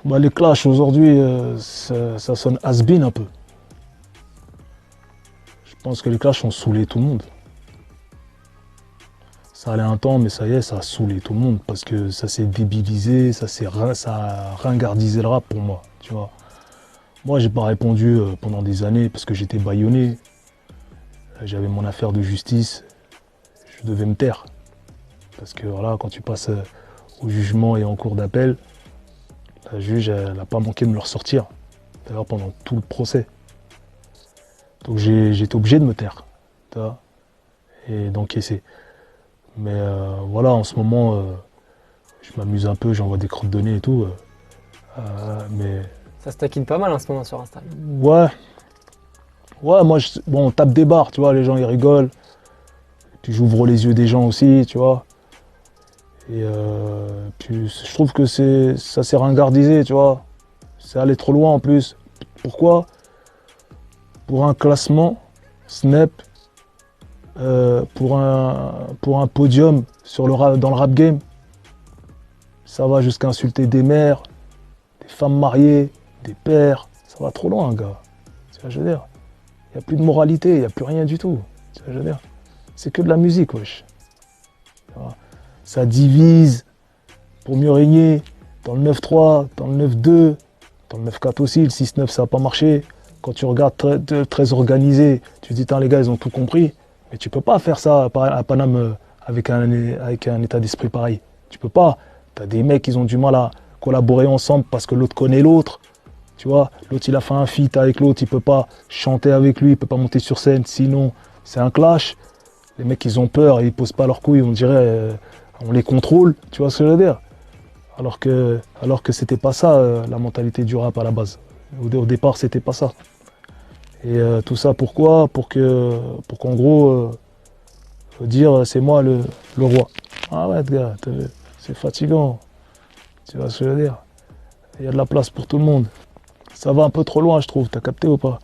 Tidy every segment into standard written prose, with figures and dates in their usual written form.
Bah, les clashs aujourd'hui, ça sonne has-been un peu. Je pense que les clashs ont saoulé tout le monde. Ça allait un temps, mais ça y est, ça a saoulé tout le monde parce que ça s'est débilisé, ça a ringardisé le rap pour moi, tu vois. Moi, j'ai pas répondu pendant des années parce que j'étais bâillonné. J'avais mon affaire de justice, je devais me taire. Parce que voilà, quand tu passes au jugement et en cours d'appel, la juge, elle n'a pas manqué de me le ressortir. D'ailleurs, pendant tout le procès. Donc j'ai été obligé de me taire, tu vois, et d'encaisser. Mais voilà, en ce moment, je m'amuse un peu, j'envoie des crottes de nez et tout. Mais Ça se taquine pas mal en ce moment sur Insta. ouais, ouais, moi, bon, on tape des barres, tu vois, les gens ils rigolent. Puis j'ouvre les yeux des gens aussi, tu vois. Et puis je trouve que ça s'est ringardisé, tu vois. C'est allé trop loin en plus. Pourquoi? Pour un classement, Snap, pour un podium dans le rap game, ça va jusqu'à insulter des mères, des femmes mariées, des pères. Ça va trop loin, gars. Tu vois ce que je veux dire? Il n'y a plus de moralité, il n'y a plus rien du tout. Tu vois ce que je veux dire? C'est que de la musique, wesh. Tu vois. Ça divise pour mieux régner. Dans le 9-3, dans le 9-2, dans le 9-4 aussi, le 6-9 ça n'a pas marché. Quand tu regardes très organisé, tu te dis, les gars, ils ont tout compris. Mais tu peux pas faire ça à Paname avec un état d'esprit pareil. Tu peux pas. Tu as des mecs qui ont du mal à collaborer ensemble parce que l'autre connaît l'autre. Tu vois, l'autre il a fait un feat avec l'autre, il peut pas chanter avec lui, il peut pas monter sur scène, sinon c'est un clash. Les mecs ils ont peur, ils posent pas leurs couilles, on dirait on les contrôle, tu vois ce que je veux dire? Alors que c'était pas ça la mentalité du rap à la base. Au départ c'était pas ça. Et tout ça pourquoi? Pour qu'en gros dire c'est moi le roi. Ah ouais gars, c'est fatigant. Tu vois ce que je veux dire? Il y a de la place pour tout le monde. Ça va un peu trop loin je trouve, t'as capté ou pas?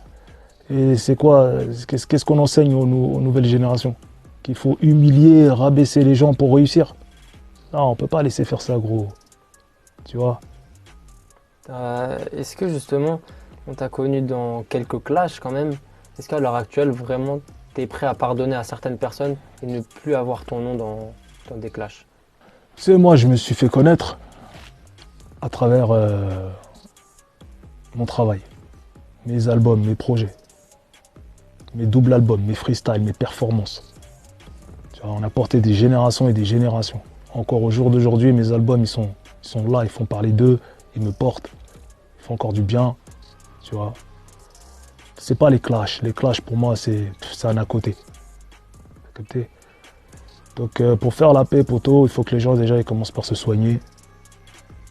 Et c'est quoi? Qu'est-ce qu'on enseigne aux nouvelles générations? Qu'il faut humilier, rabaisser les gens pour réussir? Non, on peut pas laisser faire ça gros. Tu vois? Est-ce que justement, on t'a connu dans quelques clashs quand même? Est-ce qu'à l'heure actuelle, vraiment, tu es prêt à pardonner à certaines personnes et ne plus avoir ton nom dans des clashs? Tu sais, moi je me suis fait connaître à travers mon travail, mes albums, mes projets, mes doubles albums, mes freestyles, mes performances. Tu vois, on a porté des générations et des générations. Encore au jour d'aujourd'hui, mes albums, ils sont là, ils font parler d'eux, ils me portent, ils font encore du bien, tu vois. C'est pas les clashs. Les clashs, pour moi, c'est un à côté. T'as capté? Donc, pour faire la paix, poto, il faut que les gens, déjà, ils commencent par se soigner.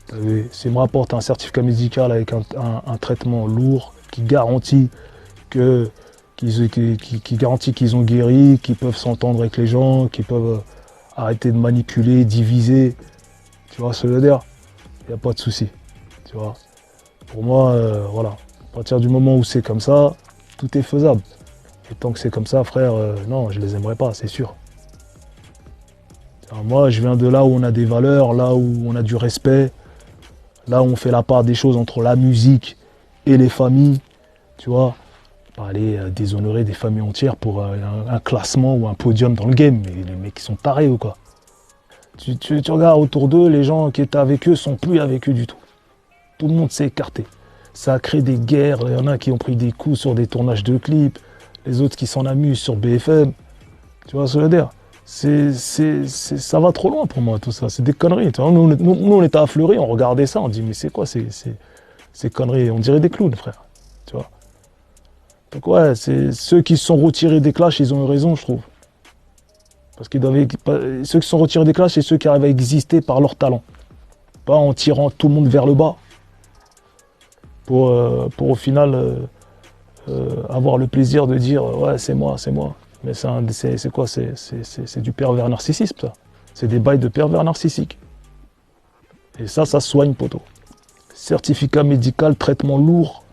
T'as vu? S'ils me rapportent un certificat médical avec un traitement lourd qui garantit que qui garantit qu'ils ont guéri, qu'ils peuvent s'entendre avec les gens, qu'ils peuvent arrêter de manipuler, diviser. Tu vois ce que je veux dire? Il n'y a pas de souci. Tu vois? Pour moi, voilà. À partir du moment où c'est comme ça, tout est faisable. Et tant que c'est comme ça, frère, non, je les aimerais pas, c'est sûr. Alors moi, je viens de là où on a des valeurs, là où on a du respect, là où on fait la part des choses entre la musique et les familles. Tu vois? Pas aller déshonorer des familles entières pour un classement ou un podium dans le game. Mais les mecs, ils sont tarés ou quoi? Tu regardes autour d'eux, les gens qui étaient avec eux sont plus avec eux du tout. Tout le monde s'est écarté. Ça a créé des guerres. Il y en a qui ont pris des coups sur des tournages de clips, les autres qui s'en amusent sur BFM. Tu vois ce que je veux dire? Ça va trop loin pour moi tout ça. C'est des conneries. Tu vois, nous, on était à Fleury, on regardait ça, on dit mais c'est quoi ces conneries? On dirait des clowns, frère. Tu vois? Donc ouais, c'est ceux qui se sont retirés des clashs, ils ont eu raison, je trouve. Parce qu'ils doivent, ceux qui se sont retirés des clashs, c'est ceux qui arrivent à exister par leur talent. Pas en tirant tout le monde vers le bas. Pour au final avoir le plaisir de dire ouais c'est moi, c'est moi. Mais c'est quoi? C'est du pervers narcissisme ça. C'est des bails de pervers narcissiques. Et ça se soigne, poto. Certificat médical, traitement lourd,